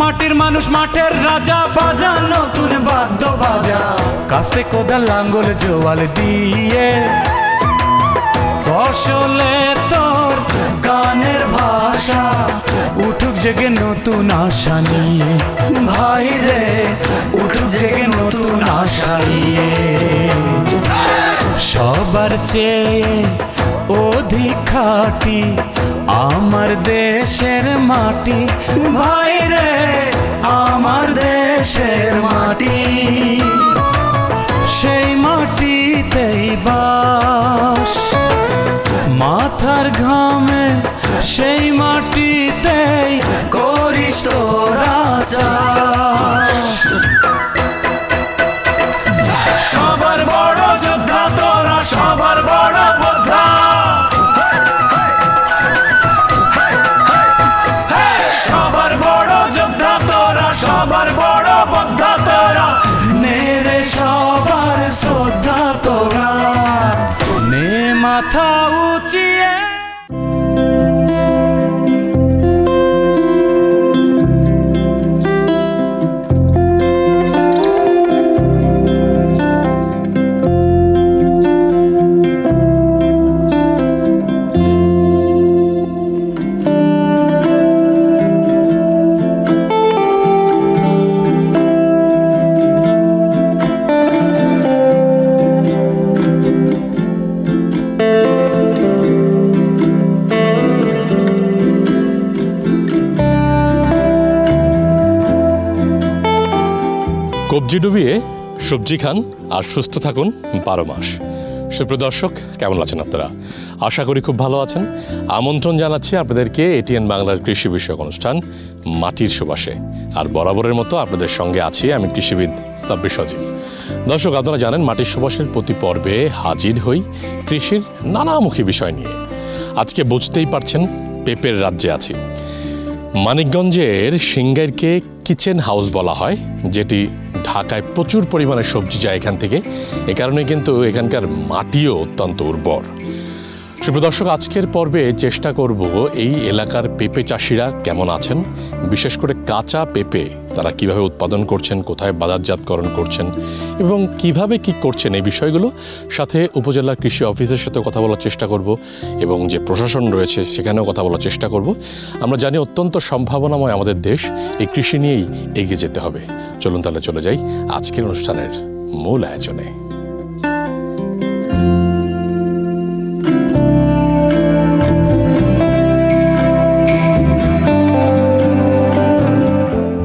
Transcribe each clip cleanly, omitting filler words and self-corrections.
মাটির মানুষ মাঠের রাজা, বাজা নতুন বাদ্য বাজা, কাস্তে কোদাল লাঙ্গল জোয়াল দিয়ে, ফসলে তোর গানের ভাষা, উঠুক জেগে নতুন আশা নিয়ে, ভাই রে উঠুক জেগে নতুন আশা নিয়ে। সবার চেয়ে অধিক খাঁটি আমার দেশের মাটি, ভাই রে আমার দেশের মাটি, সেই মাটিতেই বাস, মাথার ঘামে সেই মাটিতেই করিস তোরা চাষ। সবার বড় যোদ্ধা তোরা, সবার বড় যোদ্ধা, সবার বড় যোদ্ধা তোরা, সবার বড় যোদ্ধা তোরা, নেরে সবার শ্রদ্ধা তোরা, নে মাথা উঁচিয়ে। কবজি ডুবিয়ে সবজি খান আর সুস্থ থাকুন 12 মাস। সুপ্রিয় দর্শক, কেমন আছেন আপনারা? আশা করি খুব ভালো আছেন। আমন্ত্রণ জানাচ্ছি আপনাদেরকে এটিএন বাংলার কৃষি বিষয়ক অনুষ্ঠান মাটির সুবাসে। আর বরাবরের মতো আপনাদের সঙ্গে আছি আমি কৃষিবিদ সাব্বির সজীব। দর্শক, আপনারা জানেন মাটির সুবাসের প্রতি পর্বে হাজির হই কৃষির নানামুখী বিষয় নিয়ে। আজকে বুঝতেই পারছেন পেঁপের রাজ্যে আছি। মানিকগঞ্জের সিঙ্গাইরকে কিচেন হাউস বলা হয়, যেটি ঢাকায় প্রচুর পরিমাণে সবজি যায় এখান থেকে। এ কারণে কিন্তু এখানকার মাটিও অত্যন্ত উর্বর। সুপ্রিয় দর্শক, আজকের পর্বে চেষ্টা করব এই এলাকার পেঁপে চাষিরা কেমন আছেন, বিশেষ করে কাঁচা পেঁপে তারা কিভাবে উৎপাদন করছেন, কোথায় বাজারজাতকরণ করছেন এবং কিভাবে কি করছেন এই বিষয়গুলো, সাথে উপজেলা কৃষি অফিসের সাথে কথা বলার চেষ্টা করব এবং যে প্রশাসন রয়েছে সেখানেও কথা বলার চেষ্টা করব। আমরা জানি অত্যন্ত সম্ভাবনাময় আমাদের দেশ, এই কৃষি নিয়েই এগিয়ে যেতে হবে। চলুন তাহলে চলে যাই আজকের অনুষ্ঠানের মূল আয়োজনে।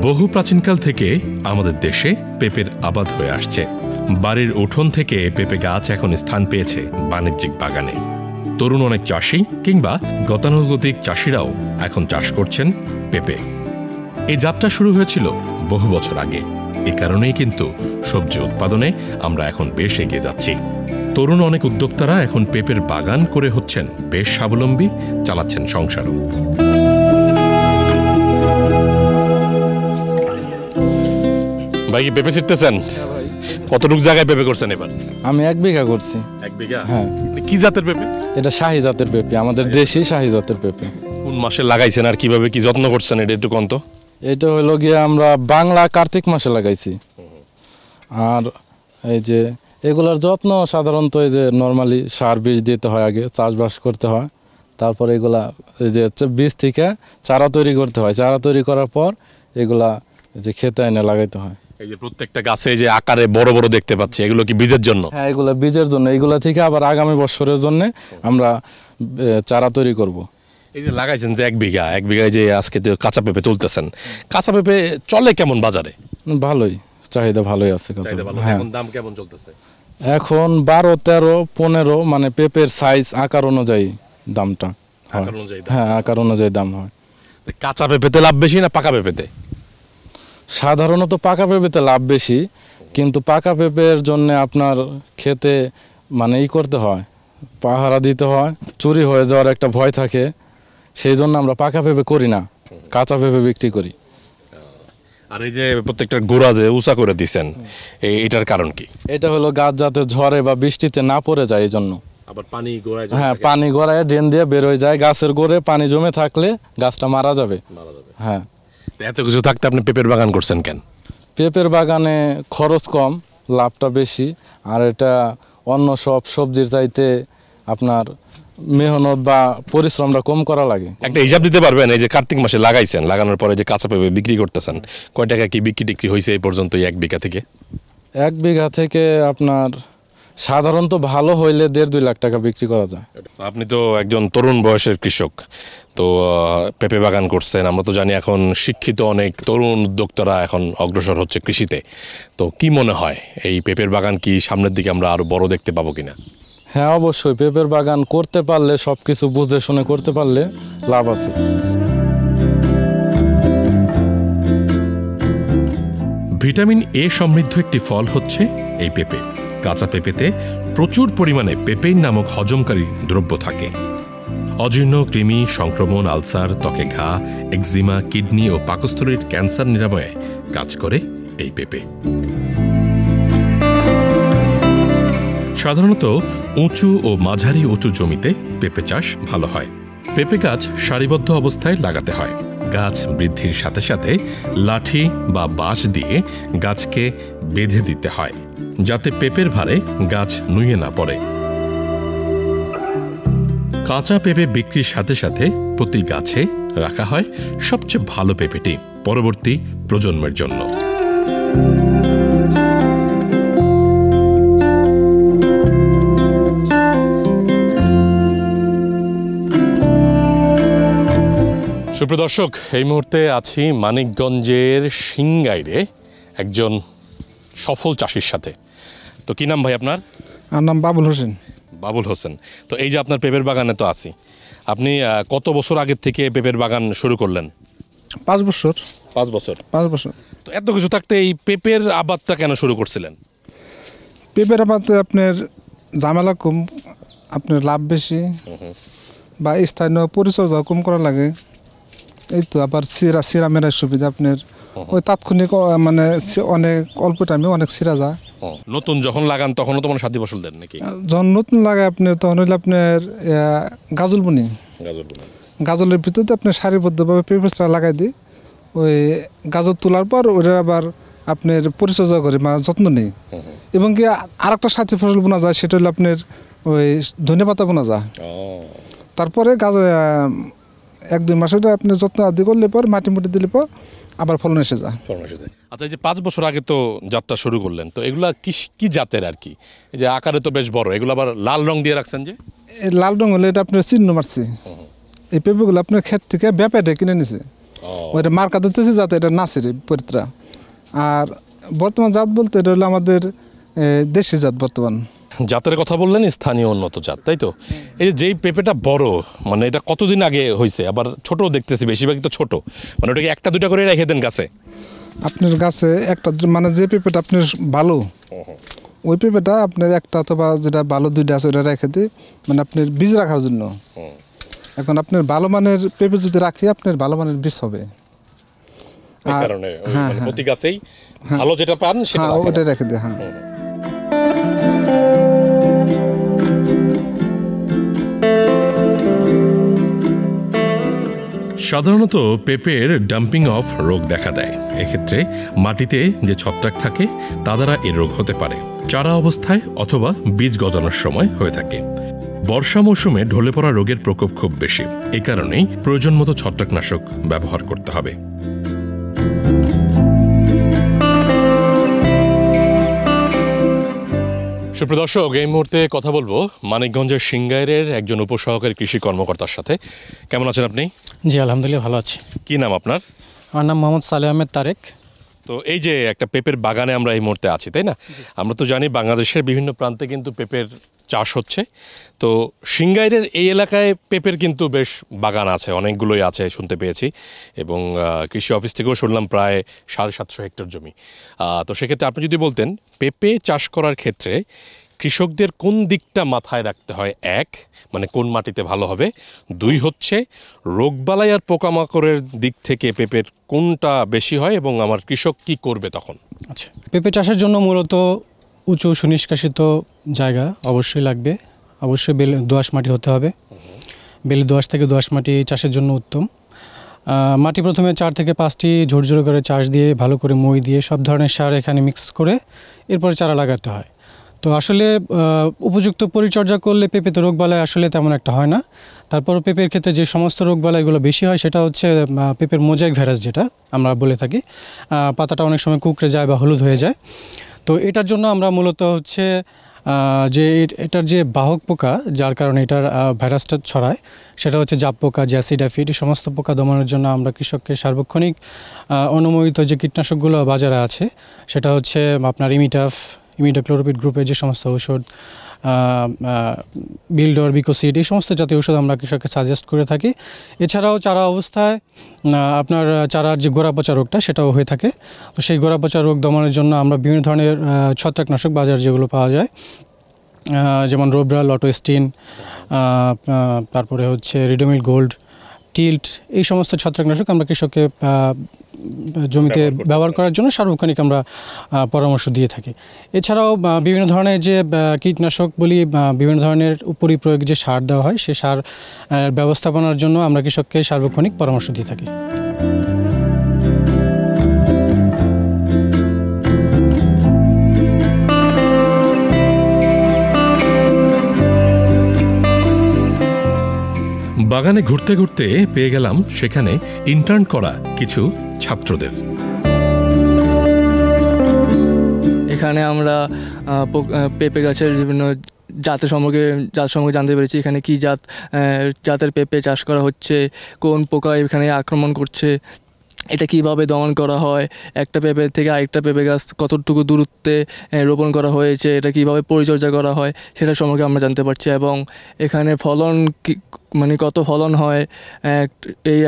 বহু প্রাচীনকাল থেকে আমাদের দেশে পেঁপের আবাদ হয়ে আসছে। বাড়ির উঠোন থেকে পেঁপে গাছ এখন স্থান পেয়েছে বাণিজ্যিক বাগানে। তরুণ অনেক চাষি কিংবা গতানুগতিক চাষিরাও এখন চাষ করছেন পেঁপে। এই যাত্রা শুরু হয়েছিল বহু বছর আগে। এ কারণেই কিন্তু সবজি উৎপাদনে আমরা এখন বেশ এগিয়ে যাচ্ছি। তরুণ অনেক উদ্যোক্তারা এখন পেঁপের বাগান করে হচ্ছেন বেশ স্বাবলম্বী, চালাচ্ছেন সংসারও। ভাই, কি পেঁপে ছিটতেছেন? কতটুকু জায়গায় পেঁপে করছেন এবার? আমি 1 বিঘা করছি। 1 বিঘা? হ্যাঁ। কি জাতের পেঁপে? এটা শাহী জাতের পেঁপে, আমাদের দেশি শাহী জাতের পেঁপে। কোন মাসে লাগাইছেন আর কিভাবে কি যত্ন করছেন এটা একটু কন্ত? এটা হলো গিয়ে আমরা বাংলা কার্তিক মাসে লাগাইছি। আর এই যে এগুলোর যত্ন সাধারণত এই যে নর্মালি সার বীজ দিতে হয়, আগে চাষবাস করতে হয়, তারপর এগুলা এই যে বীজ থেকে চারা তৈরি করতে হয়, চারা তৈরি করার পর এগুলা যে খেতে এনে লাগাইতে হয়। এই যে প্রত্যেকটা গাছে যে আকারে বড় বড় দেখতে পাচ্ছি, এগুলো কি বীজের জন্য? হ্যাঁ, এগুলো বীজের জন্য। এগুলা থেকে আবার আগামী বছরের জন্য আমরা চারা তৈরি করব। এই যে লাগাইছেন যে 1 বিঘায় যে আজকে তো কাঁচা পেঁপে তুলতেছেন, কাঁচা পেঁপে চলে কেমন বাজারে? ভালোই, চাহিদা ভালোই আছে। হ্যাঁ। এখন দাম কেমন চলতেছে? এখন 12, 13, 15 মানে পেঁপের সাইজ আকার অনুযায়ী দামটা। হ্যাঁ, আকার অনুযায়ী দাম হয়। কাঁচা পেঁপেতে লাভ বেশি না পাকা পেঁপেতে? সাধারণত পাকা পেঁপেতে লাভ বেশি, কিন্তু পাকা পেঁপের জন্য আপনার খেতে মানে করতে হয়, পাহারা দিতে হয়, চুরি হয়ে যাওয়ার একটা ভয় থাকে। সেই জন্য আমরা পাকা পেঁপে করি না, কাঁচা পেঁপে বিক্রি করি। আর এই যে প্রত্যেকটা গোড়া যে উঁচা করে দিচ্ছেন, এটার কারণ কি? এটা হলো গাছ যাতে ঝড়ে বা বৃষ্টিতে না পড়ে যায়, এই জন্য। আবার পানি গোড়ায়, হ্যাঁ, পানি গোড়ায় ড্রেন দিয়ে বের হয়ে যায়, গাছের গোড়ে পানি জমে থাকলে গাছটা মারা যাবে। হ্যাঁ। এত কিছু থাকতে আপনি পেঁপের বাগান করছেন কেন? পেঁপের বাগানে খরচ কম, লাভটা বেশি, আর এটা অন্য সব সবজির চাইতে আপনার মেহনত বা পরিশ্রমটা কম করা লাগে। একটা হিসাব দিতে পারবেন, এই যে কার্তিক মাসে লাগাইছেন, লাগানোর পরে যে কাঁচা পেঁপে বিক্রি করতেছেন, কয় টাকা কি বিক্রি টিক্রি হয়েছে এই পর্যন্ত এই 1 বিঘা থেকে? 1 বিঘা থেকে আপনার সাধারণত ভালো হইলে 1.5-2 লাখ টাকা বিক্রি করা যায়। আপনি তো একজন তরুণ বয়সের কৃষক, তো পেঁপে বাগান করছেন। আমরা তো জানি এখন শিক্ষিত অনেক তরুণ উদ্যোক্তারা এখন অগ্রসর হচ্ছে কৃষিতে। তো কি মনে হয় এই পেঁপের বাগান কি সামনের দিকে আমরা আরো বড় দেখতে পাবো কিনা? হ্যাঁ, অবশ্যই পেঁপের বাগান করতে পারলে, সব কিছু বুঝে শুনে করতে পারলে লাভ আছে। ভিটামিন এ সমৃদ্ধ একটি ফল হচ্ছে এই পেঁপে। কাঁচা পেঁপেতে প্রচুর পরিমাণে পেপেইন নামক হজমকারী দ্রব্য থাকে। অজীর্ণ, কৃমি, সংক্রমণ, আলসার, ত্বকে ঘা, একজিমা, কিডনি ও পাকস্থলীর ক্যান্সার নিরাময়ে কাজ করে এই পেঁপে। সাধারণত উঁচু ও মাঝারি উঁচু জমিতে পেঁপে চাষ ভালো হয়। পেঁপে গাছ সারিবদ্ধ অবস্থায় লাগাতে হয়। গাছ বৃদ্ধির সাথে সাথে লাঠি বা বাঁশ দিয়ে গাছকে বেঁধে দিতে হয়, যাতে পেঁপের ভারে গাছ নুয়ে না পড়ে। কাঁচা পেঁপে বিক্রির সাথে সাথে প্রতি গাছে রাখা হয় সবচেয়ে ভালো পেঁপেটি পরবর্তী প্রজন্মের জন্য। সুপ্রিয় দর্শক, এই মুহূর্তে আছি মানিকগঞ্জের সিংগাইরে একজন সফল চাষির সাথে। তো কি নাম ভাই আপনার? আমার নাম বাবুল হোসেন। বাবুল হোসেন, তো এই যে আপনার পেঁপের বাগানে তো আছি, আপনি কত বছর আগের থেকে পেঁপের বাগান শুরু করলেন? 5 বছর। 5 বছর। 5 বছর। তো এত কিছু থাকতে এই পেঁপের আবাদটা কেন শুরু করছিলেন? পেঁপের আবাদে আপনার ঝামেলা কম, আপনার লাভ বেশি, বা স্থানীয় পরিচর্যা কম করা লাগে। এই তো আবার সিরা মেরার সুবিধা আপনার ওই তাৎক্ষণিক, মানে অনেক অল্প টাইমে অনেক সিরা যায়। নতুন যখন লাগান তখনও তো মানে 7 ফসল দেন নাকি? যখন নতুন লাগে আপনার তখন হইলে আপনার গাজল বুনি, গাজলের ভিতরে আপনার সারিবদ্ধভাবে পেঁপে চারা লাগাই দিই। ওই গাজর তোলার পর ওটা আবার আপনার পরিচর্যা করে বা যত্ন নেই। এবং কি আরেকটা সাথে ফসল বোনা যায়, সেটা হলো আপনার ওই ধনিয়া পাতা বোনা যায়। তারপরে 1-2 মাস ওটা আপনার যত্ন আদি করলে পর মাটি মুটি দিলে পর আবার ফলন এসে যায়। আচ্ছা, এই যে 5 বছর আগে তো যাত্রা শুরু করলেন, তো এগুলা কি জাতের আর কি? এই যে আকারে তো বেশ বড়, এগুলো আবার লাল রং দিয়ে রাখছেন যে? এই লাল রং হলে এটা আপনার চিহ্ন মারছি। এই পেঁপেগুলো আপনার ক্ষেত থেকে ব্যাপারে কিনে নিছে, ওইটা মার্কা দিতেছে যাতে এটা নাসিরে পরিত্রা। আর বর্তমান জাত বলতে এটা হলো আমাদের দেশি জাত। বর্তমান জাতের কথা বললেন, স্থানীয় উন্নত জাত, তাই তো? এই যে যেই পেঁপেটা বড়, মানে এটা কতদিন আগে হয়েছে? আবার ছোট দেখতেছি, বেশিরভাগই তো ছোট, মানে ওটাকে 1-2টা করে রেখে দেন গাছে? আপনার গাছে একটা, মানে যে পেঁপেটা আপনার ভালো, ওই পেঁপেটা আপনার একটা অথবা যেটা ভালো 2টা আছে ওটা রেখে দিই, মানে আপনার বীজ রাখার জন্য। এখন আপনার ভালো মানের পেঁপে যদি রাখি, আপনার ভালো মানের বীজ হবে। কারণে প্রতি গাছেই ভালো যেটা পান সেটা ওটা রেখে দিই। হ্যাঁ, সাধারণত পেঁপের ডাম্পিং অফ রোগ দেখা দেয়। এক্ষেত্রে মাটিতে যে ছত্রাক থাকে তা দ্বারা এ রোগ হতে পারে। চারা অবস্থায় অথবা বীজ গজানোর সময় হয়ে থাকে। বর্ষা মৌসুমে ঢলে পড়া রোগের প্রকোপ খুব বেশি, এই কারণেই প্রয়োজন মতো ছত্রাকনাশক ব্যবহার করতে হবে। সুপ্রিয় দর্শক, এই মুহূর্তে কথা বলবো মানিকগঞ্জের সিংগাইরের একজন উপসহকারী কৃষি কর্মকর্তার সাথে। কেমন আছেন আপনি? জি আলহামদুলিল্লাহ ভালো আছি। কি নাম আপনার? আমার নাম মোহাম্মদ সালেহ আহমেদ তারেক। তো এই যে একটা পেঁপের বাগানে আমরা এই মুহূর্তে আছি, তাই না? আমরা তো জানি বাংলাদেশের বিভিন্ন প্রান্তে কিন্তু পেঁপের চাষ হচ্ছে। তো সিংগাইরের এই এলাকায় পেঁপের কিন্তু বেশ বাগান আছে, অনেকগুলোই আছে শুনতে পেয়েছি, এবং কৃষি অফিস থেকেও শুনলাম প্রায় 750 হেক্টর জমি। তো সেক্ষেত্রে আপনি যদি বলতেন পেঁপে চাষ করার ক্ষেত্রে কৃষকদের কোন দিকটা মাথায় রাখতে হয়? 1, মানে কোন মাটিতে ভালো হবে। 2 হচ্ছে রোগবালাই আর পোকামাকড়ের দিক থেকে পেঁপের কোনটা বেশি হয় এবং আমার কৃষক কি করবে তখন? আচ্ছা, পেঁপে চাষের জন্য মূলত উঁচু সুনিষ্কাশিত জায়গা অবশ্যই লাগবে। অবশ্যই দোআঁশ মাটি হতে হবে। বেলে দোআঁশ থেকে দোআঁশ মাটি চাষের জন্য উত্তম। মাটি প্রথমে 4 থেকে 5টি ঝুরঝুরে করে চাষ দিয়ে ভালো করে মই দিয়ে সব ধরনের সার এখানে মিক্স করে এরপরে চারা লাগাতে হয়। তো আসলে উপযুক্ত পরিচর্যা করলে পেঁপেতে রোগবালাই আসলে তেমন একটা হয় না। তারপরও পেঁপের ক্ষেত্রে যে সমস্ত রোগবালাইগুলো বেশি হয় সেটা হচ্ছে পেঁপের মোজাইক ভাইরাস, যেটা আমরা বলে থাকি। পাতাটা অনেক সময় কুঁকড়ে যায় বা হলুদ হয়ে যায়। তো এটার জন্য আমরা মূলত হচ্ছে যে এটার যে বাহক পোকা, যার কারণে এটার ভাইরাসটা ছড়ায়, সেটা হচ্ছে জাপ পোকা, জ্যাসিড অ্যাফিড। এই সমস্ত পোকা দমানোর জন্য আমরা কৃষককে সার্বক্ষণিক অনুমোদিত যে কীটনাশকগুলো বাজারে আছে, সেটা হচ্ছে আপনার ইমিডাক্লোরোপিড গ্রুপের যে সমস্ত ঔষধ, বিল্ডর, বিকোসিড, এই সমস্ত জাতীয় ঔষধ আমরা কৃষককে সাজেস্ট করে থাকি। এছাড়াও চারা অবস্থায় আপনার চারার যে গোড়া পচা রোগটা সেটাও হয়ে থাকে। তো সেই গোড়া পচা রোগ দমনের জন্য আমরা বিভিন্ন ধরনের ছত্রাকনাশক বাজার যেগুলো পাওয়া যায়, যেমন রোবরাল, অটোস্টিন, তারপরে হচ্ছে রিডোমিল গোল্ড, টিল্ট, এই সমস্ত ছত্রাকনাশক আমরা কৃষককে জমিতে ব্যবহার করার জন্য সার্বক্ষণিক আমরা পরামর্শ দিয়ে থাকি। এছাড়াও বিভিন্ন ধরনের যে কীটনাশক বলি, বিভিন্ন ধরনের পরিপ্রয়োগ যে সার দেওয়া হয়, সে সার ব্যবস্থাপনার জন্য আমরা কৃষককে সার্বক্ষণিক পরামর্শ দিয়ে থাকি। বাগানে ঘুরতে ঘুরতে পেয়ে গেলাম সেখানে ইন্টার্ন করা কিছু ছাত্রদের। এখানে আমরা পেঁপে গাছের বিভিন্ন জাত সম্পর্কে জানতে পেরেছি। এখানে কি জাতের পেঁপে চাষ করা হচ্ছে, কোন পোকা এখানে আক্রমণ করছে, এটা কিভাবে দমন করা হয়, একটা পেঁপে থেকে আরেকটা পেঁপে গাছ কতটুকু দূরত্বে রোপণ করা হয়েছে, এটা কিভাবে পরিচর্যা করা হয়, সেটা সম্পর্কে আমরা জানতে পারছি। এবং এখানে ফলন মানে কত ফলন হয় এই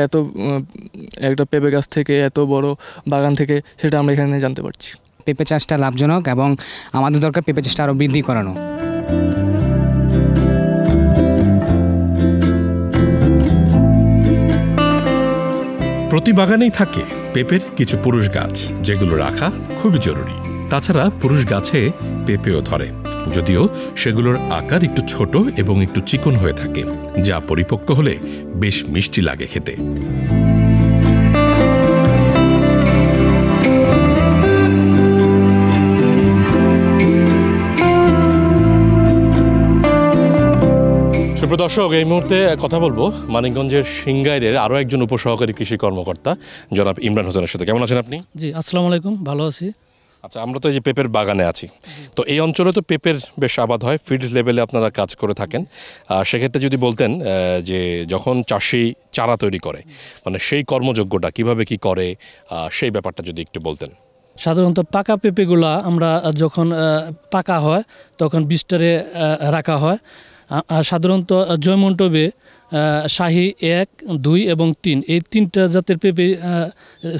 একটা পেঁপে গাছ থেকে, এত বড় বাগান থেকে, সেটা আমরা এখানে জানতে পারছি। পেঁপে চাষটা লাভজনক এবং আমাদের দরকার পেঁপে চাষটা আরও বৃদ্ধি করানো। প্রতি বাগানেই থাকে পেঁপের কিছু পুরুষ গাছ, যেগুলো রাখা খুবই জরুরি। তাছাড়া পুরুষ গাছে পেঁপেও ধরে, যদিও সেগুলোর আকার একটু ছোট এবং একটু চিকন হয়ে থাকে, যা পরিপক্ক হলে বেশ মিষ্টি লাগে খেতে। দর্শক, এই মুহূর্তে কথা বলবো মানিকগঞ্জের সিংগাইরের আরও একজন উপসহকারী কৃষি কর্মকর্তা জনাব ইমরান হোসেনের সাথে। কেমন আছেন আপনি? জি, আসসালামু আলাইকুম, ভালো আছি। আচ্ছা, আমরা তো এই যে পেঁপের বাগানে আছি, তো এই অঞ্চলে তো পেঁপের বেশ আবাদ হয়, ফিল্ড লেভেলে আপনারা কাজ করে থাকেন। সেক্ষেত্রে যদি বলতেন যে যখন চাষি চারা তৈরি করে, মানে সেই কর্মযোগ্যটা কিভাবে কি করে, সেই ব্যাপারটা যদি একটু বলতেন। সাধারণত পাকা পেঁপেগুলা আমরা যখন পাকা হয় তখন বীজটারে রাখা হয়। সাধারণত জয়মন্টবে শাহী 1, 2 এবং 3 এই 3টা জাতের পেঁপে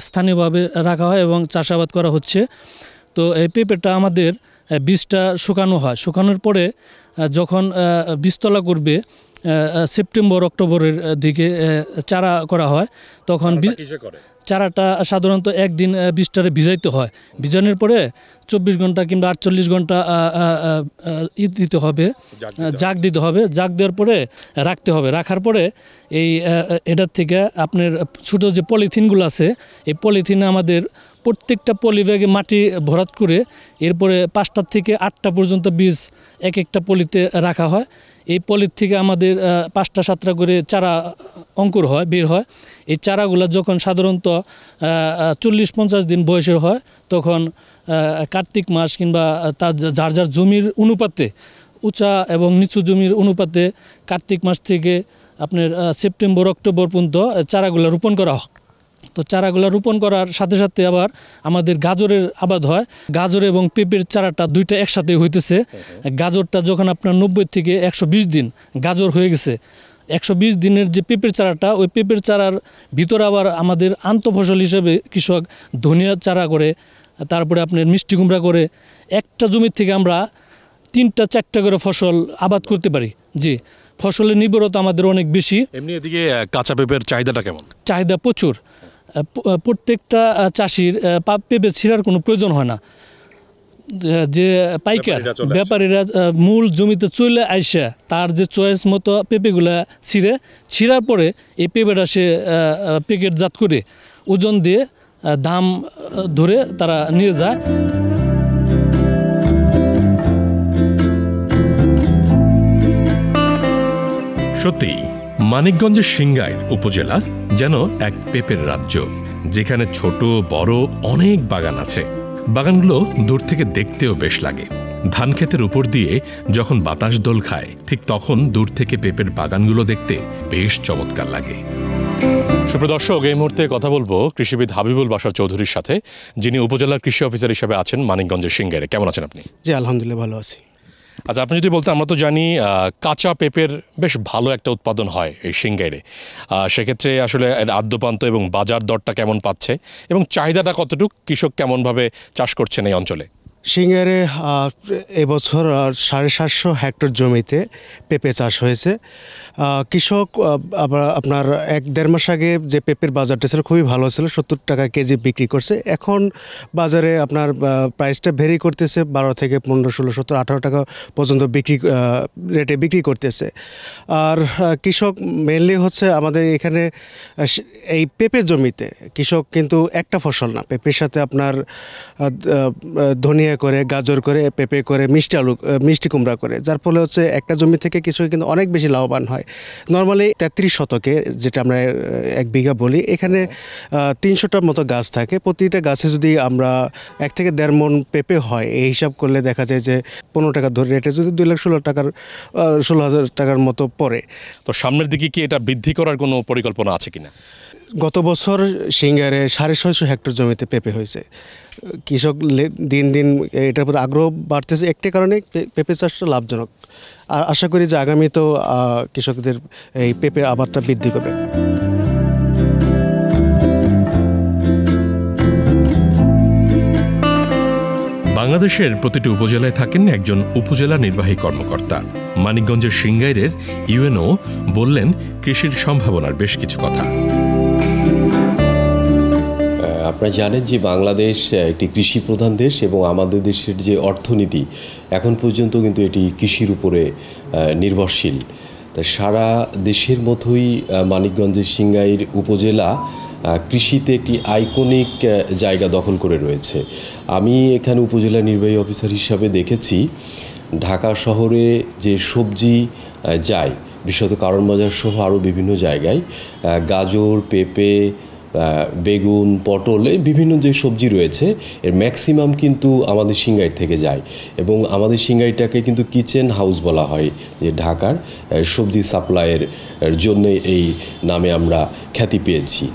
স্থানীয়ভাবে রাখা হয় এবং চাষাবাদ করা হচ্ছে। তো এই পেঁপেটা আমাদের বীজটা শুকানো হয়, শুকানোর পরে যখন বীজতলা করবে সেপ্টেম্বর অক্টোবরের দিকে চারা করা হয়, তখন চারাটা সাধারণত একদিন বীজটারে ভিজাইতে হয়। ভিজানোর পরে 24 ঘন্টা কিংবা 48 ঘন্টা দিতে হবে, জাগ দিতে হবে। জাগ দেওয়ার পরে রাখতে হবে। রাখার পরে এটার থেকে আপনার ছোটো যে পলিথিনগুলো আছে, এই পলিথিনে আমাদের প্রত্যেকটা পলিব্যাগে মাটি ভরাট করে এরপরে 5টা থেকে 8টা পর্যন্ত বীজ এক একটা পলিতে রাখা হয়। এই পলির থেকে আমাদের 5টা 7টা করে চারা অঙ্কুর হয়, বের হয়। এই চারাগুলো যখন সাধারণত 40-50 দিন বয়সের হয়, তখন কার্তিক মাস কিংবা তার যার যার জমির অনুপাতে, উঁচা এবং নিচু জমির অনুপাতে কার্তিক মাস থেকে আপনার সেপ্টেম্বর অক্টোবর পর্যন্ত চারাগুলো রোপণ করা হয়। তো চারাগুলো রোপণ করার সাথে সাথে আবার আমাদের গাজরের আবাদ হয়। গাজর এবং পেঁপের চারাটা দুইটা একসাথে হইতেছে। গাজরটা যখন আপনার 90 থেকে 120 দিন গাজর হয়ে গেছে, 120 দিনের যে পেঁপের চারাটা, ওই পেঁপের চারার ভিতরে আবার আমাদের আন্তঃফসল হিসেবে কৃষক ধনিয়া চারা করে, তারপরে আপনার মিষ্টি কুমড়া করে। একটা জমি থেকে আমরা 3টা-4টা করে ফসল আবাদ করতে পারি। জি, ফসলের নির্ভরতা আমাদের অনেক বেশি। এমনি এদিকে কাঁচা পেঁপের চাহিদাটা কেমন? চাহিদা প্রচুর। প্রত্যেকটা চাষির পেঁপে ছিঁড়ার কোনো প্রয়োজন হয় না। যে পাইকার ব্যাপারীরা চলে আসে। ব্যাপারীরা মূল জমিতে চলে আইসা তার যে চয়েস মতো পেঁপেগুলা ছিঁড়ার পরে এই পেঁপেটা সে প্যাকেটজাত করে ওজন দিয়ে দাম ধরে তারা নিয়ে যায়। সত্যি মানিকগঞ্জের সিংগাইর উপজেলা যেন এক পেঁপের রাজ্য, যেখানে ছোট বড় অনেক বাগান আছে। বাগানগুলো দূর থেকে দেখতেও বেশ লাগে। ধান ক্ষেতের উপর দিয়ে যখন বাতাস দোল খায়, ঠিক তখন দূর থেকে পেঁপের বাগানগুলো দেখতে বেশ চমৎকার লাগে। সুপ্রদর্শক, এই মুহূর্তে কথা বলবো কৃষিবিদ হাবিবুল বাশার চৌধুরীর সাথে, যিনি উপজেলার কৃষি অফিসার হিসেবে আছেন মানিকগঞ্জের সিংগাইরে। কেমন আছেন আপনি? জি আলহামদুলিল্লাহ ভালো আছি। আচ্ছা, আপনি যদি বলতেন, আমরা তো জানি কাঁচা পেঁপের বেশ ভালো একটা উৎপাদন হয় এই সিংগাইরে। সেক্ষেত্রে আসলে এর আদ্যপান্ত এবং বাজার দরটা কেমন পাচ্ছে এবং চাহিদাটা কতটুকু, কৃষক কেমনভাবে চাষ করছেন এই অঞ্চলে? সিংগাইরে এবছর 750 হেক্টর জমিতে পেঁপে চাষ হয়েছে। কৃষক আপনার 1-1.5 মাস আগে যে পেঁপের বাজারটা ছিল খুবই ভালো ছিল, 70 টাকা কেজি বিক্রি করছে। এখন বাজারে আপনার প্রাইসটা ভেরি করতেছে 12 থেকে 15, 16, 17, 18 টাকা পর্যন্ত রেটে বিক্রি করতেছে। আর কৃষক মেনলি হচ্ছে আমাদের এখানে এই পেঁপের জমিতে কৃষক কিন্তু একটা ফসল না, পেঁপের সাথে আপনার ধনিয়া করে, গাজর করে, পেঁপে করে, মিষ্টি কুমড়া করে, যার ফলে হচ্ছে একটা জমি থেকে কৃষক কিন্তু অনেক বেশি লাভবান হয়। নর্মালি 33 শতকে, যেটা আমরা 1 বিঘা বলি, এখানে 300টার মতো গাছ থাকে। প্রতিটা গাছে যদি আমরা 1 থেকে 1.5 মণ পেঁপে হয়, এই হিসাব করলে দেখা যায় যে 15 টাকা ধরে রেটে যদি 2,16,000 টাকার মতো পড়ে। তো সামনের দিকে কি এটা বৃদ্ধি করার কোনো পরিকল্পনা আছে কিনা? গত বছর সিংগাইরে 650 হেক্টর জমিতে পেঁপে হয়েছে। কৃষক দিন দিন এটার প্রতি আগ্রহ বাড়তেছে, একটি কারণে পেঁপে চাষটা লাভজনক। আর আশা করি যে আগামীতেও কৃষকদের এই পেঁপের আবাদটা বৃদ্ধি করবে। বাংলাদেশের প্রতিটি উপজেলায় থাকেন একজন উপজেলা নির্বাহী কর্মকর্তা। মানিকগঞ্জের সিংগাইরের ইউএনও বললেন কৃষির সম্ভাবনার বেশ কিছু কথা। আপনারা জানেন যে বাংলাদেশ একটি কৃষি প্রধান দেশ এবং আমাদের দেশের যে অর্থনীতি এখন পর্যন্ত কিন্তু এটি কৃষির উপরে নির্ভরশীল। তা সারা দেশের মতোই মানিকগঞ্জের সিংগাইর উপজেলা কৃষিতে একটি আইকনিক জায়গা দখল করে রয়েছে। আমি এখানে উপজেলা নির্বাহী অফিসার হিসাবে দেখেছি ঢাকা শহরে যে সবজি যায়, বিশেষত কারণ বাজার সহ আরও বিভিন্ন জায়গায় গাজর, পেঁপে, বেগুন, পটল, এই বিভিন্ন যে সবজি রয়েছে এর ম্যাক্সিমাম কিন্তু আমাদের সিংগাইর থেকে যায়। এবং আমাদের সিংগাইরটাকে কিন্তু কিচেন হাউস বলা হয়, যে ঢাকার সবজি সাপ্লাইয়ের জন্য এই নামে আমরা খ্যাতি পেয়েছি।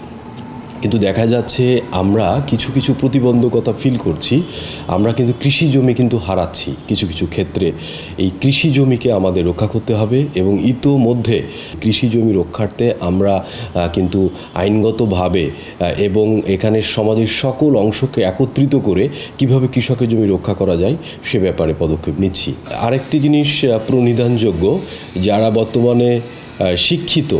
কিন্তু দেখা যাচ্ছে আমরা কিছু কিছু প্রতিবন্ধকতা ফিল করছি। আমরা কিন্তু কৃষি জমি কিন্তু হারাচ্ছি কিছু কিছু ক্ষেত্রে। এই কৃষি জমিকে আমাদের রক্ষা করতে হবে এবং ইতোমধ্যে কৃষি জমি রক্ষার্থে আমরা কিন্তু আইনগতভাবে এবং এখানে সমাজের সকল অংশকে একত্রিত করে কিভাবে কৃষকের জমি রক্ষা করা যায় সে ব্যাপারে পদক্ষেপ নিচ্ছি। আরেকটি জিনিস প্রণিধানযোগ্য, যারা বর্তমানে শিক্ষিত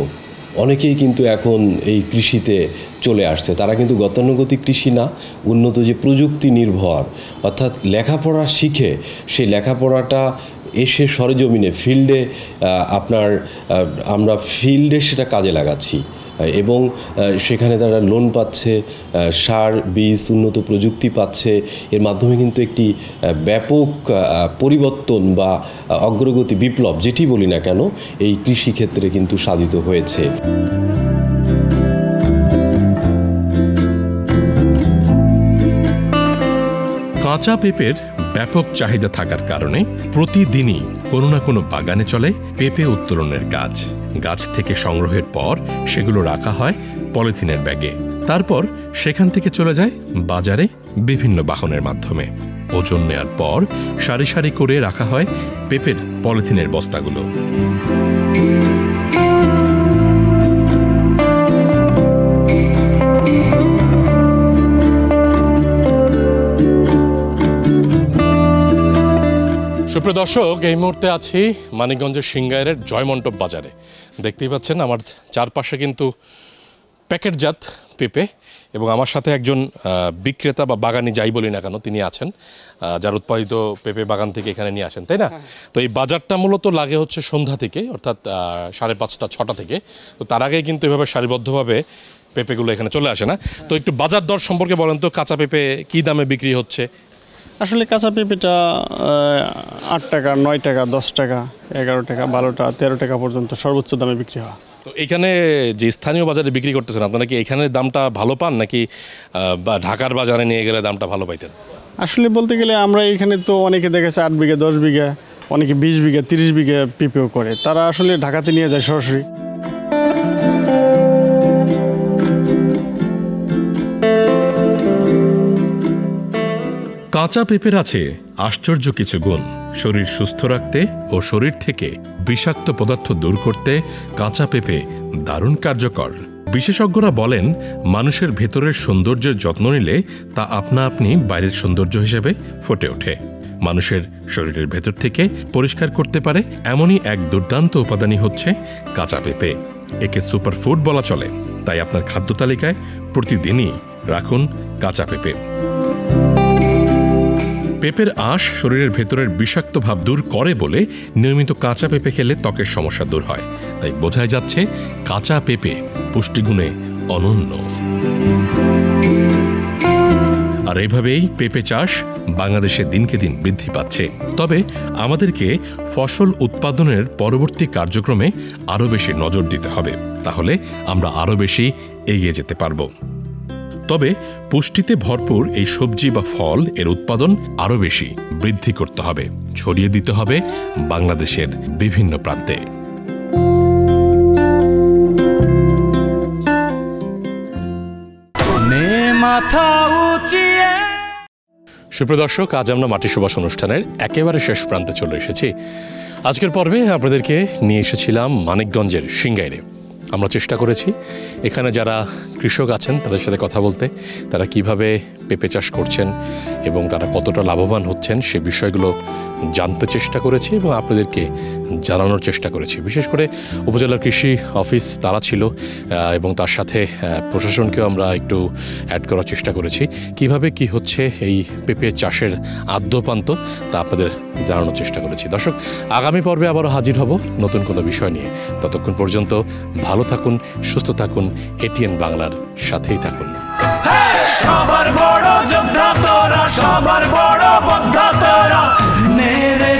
অনেকেই কিন্তু এখন এই কৃষিতে চলে আসছে। তারা কিন্তু গতানুগতিক কৃষি না, উন্নত যে প্রযুক্তি নির্ভর, অর্থাৎ লেখাপড়া শিখে সেই লেখাপড়াটা এসে সরেজমিনে ফিল্ডে আমরা ফিল্ডে সেটা কাজে লাগাচ্ছি এবং সেখানে তারা লোন পাচ্ছে, সার, বীজ, উন্নত প্রযুক্তি পাচ্ছে। এর মাধ্যমে কিন্তু একটি ব্যাপক পরিবর্তন বা অগ্রগতি, বিপ্লব যেটি বলি না কেন, এই কৃষিক্ষেত্রে কিন্তু সাধিত হয়েছে। কাঁচা পেঁপের ব্যাপক চাহিদা থাকার কারণে প্রতিদিনই কোনো না কোনো বাগানে চলে পেঁপে উত্তোলনের কাজ। গাছ থেকে সংগ্রহের পর সেগুলো রাখা হয় পলিথিনের ব্যাগে, তারপর সেখান থেকে চলে যায় বাজারে বিভিন্ন বাহনের মাধ্যমে। ওজন নেওয়ার পর সারি সারি করে রাখা হয় পেঁপের পলিথিনের বস্তাগুলো। সুপ্রিয় দর্শক, এই মুহূর্তে আছি মানিকগঞ্জের সিংগাইরের জয়মন্টপ বাজারে। দেখতেই পাচ্ছেন আমার চারপাশে কিন্তু প্যাকেটজাত পেঁপে এবং আমার সাথে একজন বিক্রেতা বা বাগানি যাই বলি না কেন তিনি আছেন, যার উৎপাদিত পেঁপে বাগান থেকে এখানে নিয়ে আসেন, তাই না? তো এই বাজারটা মূলত লাগে হচ্ছে সন্ধ্যা থেকে, অর্থাৎ 5:30 6টা থেকে। তো তার আগে কিন্তু এভাবে সারিবদ্ধভাবে পেঁপেগুলো এখানে চলে আসে না। তো একটু বাজার দর সম্পর্কে বলেন তো, কাঁচা পেঁপে কী দামে বিক্রি হচ্ছে? আসলে কাঁচা পেঁপেটা 8 টাকা, 9 টাকা, 10 টাকা, 11 টাকা, 12 টাকা, 13 টাকা পর্যন্ত সর্বোচ্চ দামে বিক্রি হয়। তো এখানে যে স্থানীয় বাজারে বিক্রি করতেছেন আপনারা কি এখানে দামটা ভালো পান নাকি বা ঢাকার বাজারে নিয়ে গেলে দামটা ভালো পাইতেন? আসলে বলতে গেলে আমরা এখানে তো অনেকে দেখেছে 8 বিঘা, 10 বিঘা, অনেকে 20 বিঘা, 30 বিঘা পেঁপেও করে, তারা আসলে ঢাকাতে নিয়ে যায় সরাসরি। কাঁচা পেঁপের আছে আশ্চর্য কিছু গুণ। শরীর সুস্থ রাখতে ও শরীর থেকে বিষাক্ত পদার্থ দূর করতে কাঁচা পেঁপে দারুণ কার্যকর। বিশেষজ্ঞরা বলেন, মানুষের ভেতরের সৌন্দর্যের যত্ন নিলে তা আপনা আপনি বাইরের সৌন্দর্য হিসেবে ফুটে ওঠে। মানুষের শরীরের ভেতর থেকে পরিষ্কার করতে পারে এমনই এক দুর্দান্ত উপাদানই হচ্ছে কাঁচা পেঁপে। একে সুপারফুড বলা চলে। তাই আপনার খাদ্য তালিকায় প্রতিদিনই রাখুন কাঁচা পেঁপে। পেঁপের আঁশ শরীরের ভেতরের বিষাক্ত ভাব দূর করে বলে নিয়মিত কাঁচা পেঁপে খেলে ত্বকের সমস্যা দূর হয়। তাই বোঝাই যাচ্ছে কাঁচা পেঁপে পুষ্টিগুণে অনন্য। আর এইভাবেই পেঁপে চাষ বাংলাদেশে দিনকে দিন বৃদ্ধি পাচ্ছে। তবে আমাদেরকে ফসল উৎপাদনের পরবর্তী কার্যক্রমে আরও বেশি নজর দিতে হবে, তাহলে আমরা আরও বেশি এগিয়ে যেতে পারব। তবে পুষ্টিতে ভরপুর এই সবজি বা ফল এর উৎপাদন আরও বেশি বৃদ্ধি করতে হবে, ছড়িয়ে দিতে হবে বাংলাদেশের বিভিন্ন প্রান্তে। সুপ্রিয় দর্শক, আজ আমরা মাটি সুবাস অনুষ্ঠানের একেবারে শেষ প্রান্তে চলে এসেছি। আজকের পর্বে আপনাদেরকে নিয়ে এসেছিলাম মানিকগঞ্জের সিংগাইরে। আমরা চেষ্টা করেছি এখানে যারা কৃষক আছেন তাদের সাথে কথা বলতে, তারা কিভাবে পেঁপে চাষ করছেন এবং তারা কতটা লাভবান হচ্ছেন সে বিষয়গুলো জানতে চেষ্টা করেছি এবং আপনাদেরকে জানানোর চেষ্টা করেছি। বিশেষ করে উপজেলার কৃষি অফিস তারা ছিল এবং তার সাথে প্রশাসনকেও আমরা একটু অ্যাড করার চেষ্টা করেছি। কিভাবে কি হচ্ছে এই পেঁপে চাষের আদ্যপান্ত তা আপনাদের জানানোর চেষ্টা করেছি। দর্শক, আগামী পর্বে আবারও হাজির হব নতুন কোনো বিষয় নিয়ে। ততক্ষণ পর্যন্ত ভালো থাকুন, সুস্থ থাকুন, এটিএন বাংলার সাথেই থাকুন। সবার বড় যোদ্ধা তোরা, সবার বড় যোদ্ধা তোরা, নে রে